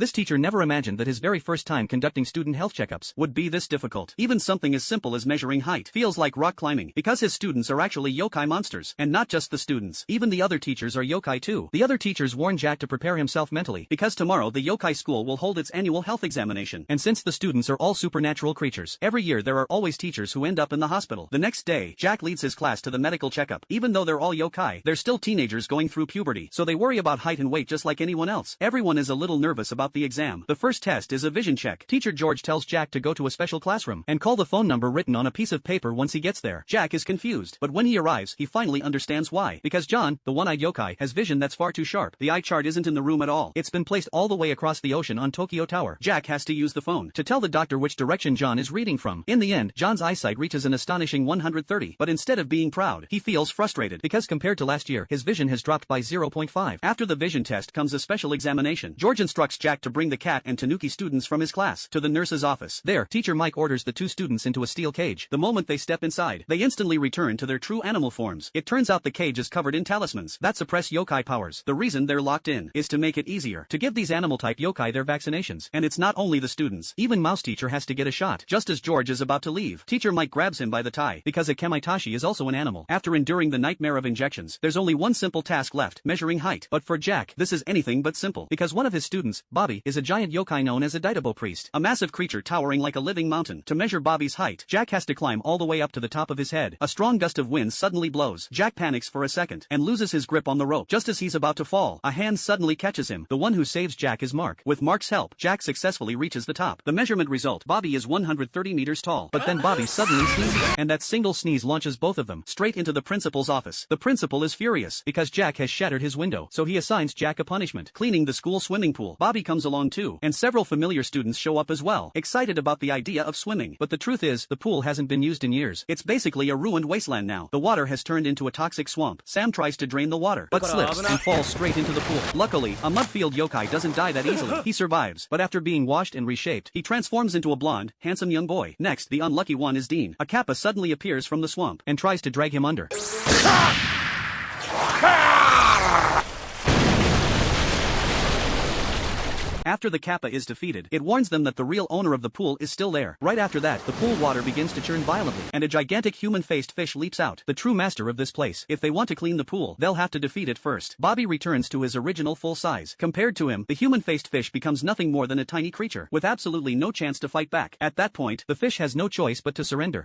This teacher never imagined that his very first time conducting student health checkups would be this difficult. Even something as simple as measuring height feels like rock climbing, because his students are actually yokai monsters. And not just the students, even the other teachers are yokai too. The other teachers warn Jack to prepare himself mentally, because tomorrow the yokai school will hold its annual health examination. And since the students are all supernatural creatures, every year there are always teachers who end up in the hospital. The next day, Jack leads his class to the medical checkup. Even though they're all yokai, they're still teenagers going through puberty, so they worry about height and weight just like anyone else. Everyone is a little nervous about the exam. The first test is a vision check. Teacher George tells Jack to go to a special classroom and call the phone number written on a piece of paper once he gets there. Jack is confused, but when he arrives, he finally understands why. Because John, the one-eyed yokai, has vision that's far too sharp. The eye chart isn't in the room at all. It's been placed all the way across the ocean on Tokyo Tower. Jack has to use the phone to tell the doctor which direction John is reading from. In the end, John's eyesight reaches an astonishing 130, but instead of being proud, he feels frustrated because compared to last year, his vision has dropped by 0.5. After the vision test comes a special examination. George instructs Jack to bring the cat and Tanuki students from his class to the nurse's office. There, teacher Mike orders the two students into a steel cage. The moment they step inside, they instantly return to their true animal forms. It turns out the cage is covered in talismans that suppress yokai powers. The reason they're locked in is to make it easier to give these animal-type yokai their vaccinations. And it's not only the students. Even Mouse Teacher has to get a shot. Just as George is about to leave, teacher Mike grabs him by the tie, because a kamaitashi is also an animal. After enduring the nightmare of injections, there's only one simple task left, measuring height. But for Jack, this is anything but simple, because one of his students, Bobby, is a giant yokai known as a Daidabo priest, a massive creature towering like a living mountain. To measure Bobby's height, Jack has to climb all the way up to the top of his head. A strong gust of wind suddenly blows. Jack panics for a second and loses his grip on the rope. Just as he's about to fall, a hand suddenly catches him. The one who saves Jack is Mark. With Mark's help, Jack successfully reaches the top. The measurement result, Bobby is 130 meters tall. But then Bobby suddenly sneezes, and that single sneeze launches both of them straight into the principal's office. The principal is furious because Jack has shattered his window, so he assigns Jack a punishment, cleaning the school swimming pool. Bobby comes along too, and several familiar students show up as well, excited about the idea of swimming. But the truth is, the pool hasn't been used in years. It's basically a ruined wasteland now. The water has turned into a toxic swamp. Sam tries to drain the water, but slips and falls straight into the pool. Luckily, a mud-filled yokai doesn't die that easily. He survives, but after being washed and reshaped, he transforms into a blonde, handsome young boy. Next, the unlucky one is Dean. A kappa suddenly appears from the swamp and tries to drag him under. After the kappa is defeated, it warns them that the real owner of the pool is still there. Right after that, the pool water begins to churn violently, and a gigantic human-faced fish leaps out, the true master of this place. If they want to clean the pool, they'll have to defeat it first. Bobby returns to his original full size. Compared to him, the human-faced fish becomes nothing more than a tiny creature, with absolutely no chance to fight back. At that point, the fish has no choice but to surrender.